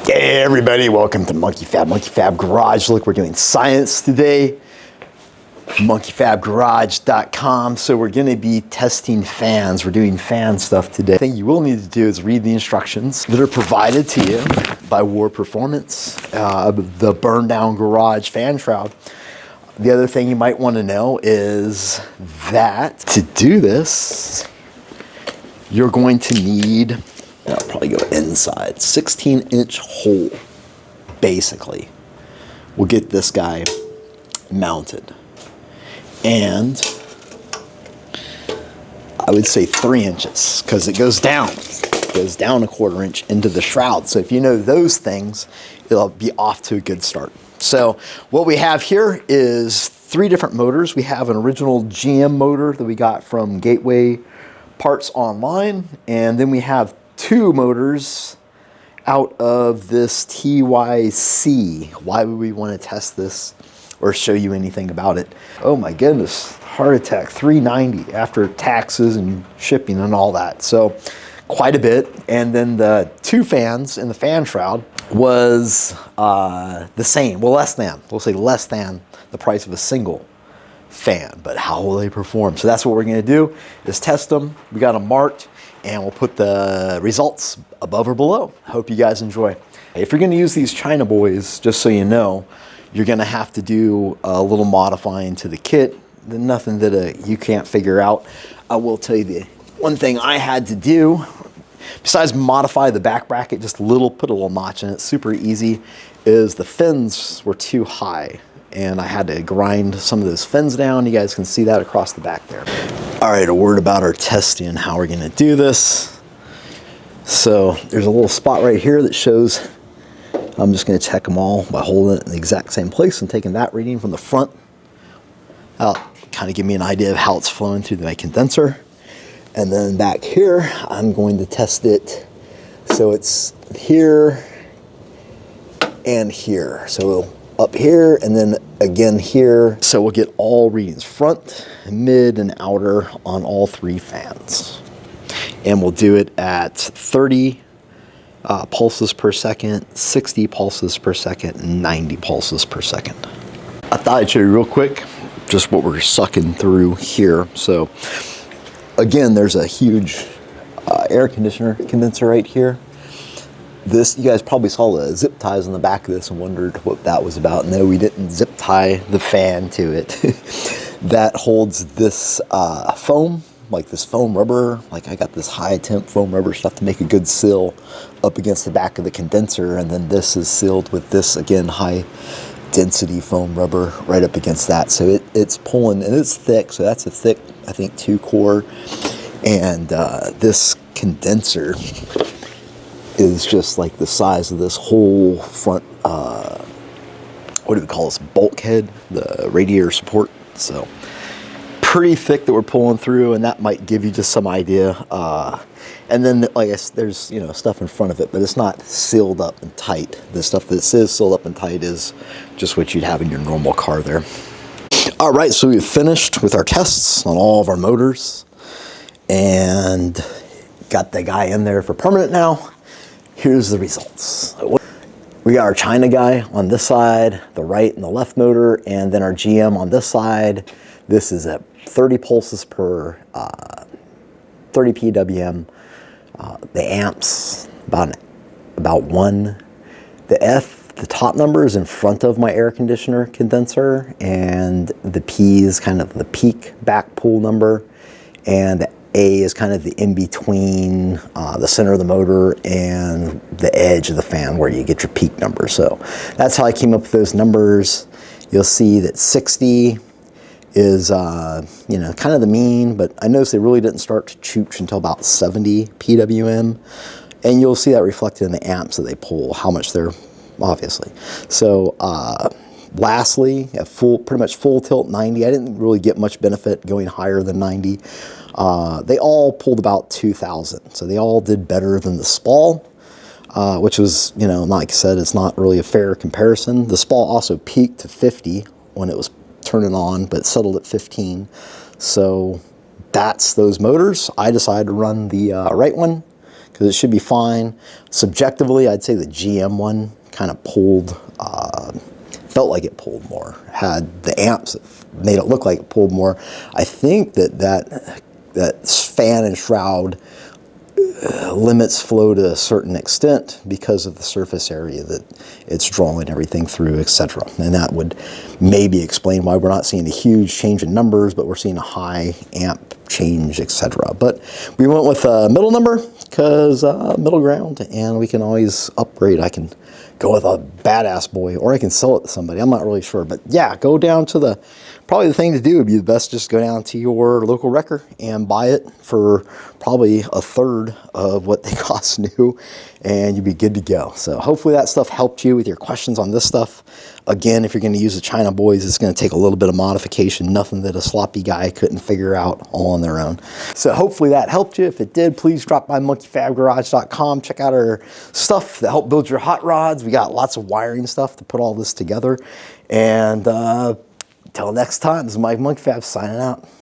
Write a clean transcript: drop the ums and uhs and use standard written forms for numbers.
Hey everybody, welcome to Monkey Fab Garage. Look, we're doing science today. monkeyfabgarage.com. So we're going to be testing fans. We're doing fan stuff today. The thing you will need to do is read the instructions that are provided to you by Warr Performance, the burn down garage fan shroud. The other thing you might want to know is that to do this, you're going to need, I'll probably go inside, 16-inch hole, basically. We'll get this guy mounted. And I would say 3 inches, because it goes down. It goes down 1/4 inch into the shroud. So if you know those things, it'll be off to a good start. So what we have here is 3 different motors. We have an original GM motor that we got from Gateway Parts Online, and then we have 2 motors out of this TYC. Why would we want to test this or show you anything about it? Oh my goodness, heart attack, $390 after taxes and shipping and all that. So quite a bit. And then the 2 fans in the fan shroud was the same, well, less than, we'll say less than the price of a single fan, but how will they perform? So that's what we're gonna do, is test them. We got them marked, and we'll put the results above or below. Hope you guys enjoy. If you're gonna use these China boys, just so you know, you're gonna have to do a little modifying to the kit. Nothing that you can't figure out. I will tell you the one thing I had to do, besides modify the back bracket just a little, put a little notch in it, super easy, is the fins were too high. And I had to grind some of those fins down. You guys can see that across the back there. All right, a word about our testing and how we're gonna do this. So there's a little spot right here that shows, I'm just gonna check them all by holding it in the exact same place and taking that reading from the front. That'll kind of give me an idea of how it's flowing through my condenser. And then back here, I'm going to test it. So it's here and here. So up here and then again here. So we'll get all readings, front, mid, and outer on all 3 fans. And we'll do it at 30 pulses per second, 60 pulses per second, and 90 pulses per second. I thought I'd show you real quick just what we're sucking through here. So again, there's a huge air conditioner condenser right here. This, you guys probably saw the zip ties on the back of this and wondered what that was about. No, we didn't zip tie the fan to it. That holds this foam, like this foam rubber. Like I got this high temp foam rubber stuff to make a good seal up against the back of the condenser. And then this is sealed with this, again, high density foam rubber right up against that. So it's pulling, and it's thick. So that's a thick, I think, 2-core. And this condenser is just like the size of this whole front, what do we call this, bulkhead, the radiator support. So pretty thick that we're pulling through, and that might give you just some idea. And then, like I said, there's, you know, stuff in front of it, but it's not sealed up and tight. The stuff that says sealed up and tight is just what you'd have in your normal car there. All right, so we've finished with our tests on all of our motors and got the guy in there for permanent now. Here's the results. We got our China guy on this side, the right and the left motor, and then our GM on this side. This is at 30 pulses per 30 PWM. The amps, about 1. The F, the top number is in front of my air conditioner condenser, and the P is kind of the peak back pull number, and the A is kind of the in-between the center of the motor and the edge of the fan where you get your peak number. So that's how I came up with those numbers. You'll see that 60 is, you know, kind of the mean, but I noticed they really didn't start to chooch until about 70 PWM. And you'll see that reflected in the amps that they pull, how much they're, obviously. So lastly, at pretty much full tilt 90, I didn't really get much benefit going higher than 90. They all pulled about 2,000, so they all did better than the Spall, which was, you know, like I said, it's not really a fair comparison. The Spall also peaked to 50 when it was turning on, but settled at 15. So that's those motors. I decided to run the right one because it should be fine. Subjectively, I'd say the GM one kind of pulled, felt like it pulled more. Had the amps that made it look like it pulled more. I think that fan and shroud limits flow to a certain extent because of the surface area that it's drawing everything through, etc. And that would maybe explain why we're not seeing a huge change in numbers, but we're seeing a high amp change, etc. But we went with a middle number because middle ground, and we can always upgrade. I can go with a badass boy, or I can sell it to somebody. I'm not really sure, but yeah, go down to probably the thing to do would be the best, just go down to your local wrecker and buy it for probably a third of what they cost new, and you'd be good to go. So hopefully that stuff helped you with your questions on this stuff. Again, if you're going to use the China boys, it's going to take a little bit of modification, nothing that a sloppy guy couldn't figure out all on their own. So hopefully that helped you. If it did, please drop by monkeyfabgarage.com. Check out our stuff that help build your hot rods. We got lots of wiring stuff to put all this together. And until next time, this is Mike Monkey Fab signing out.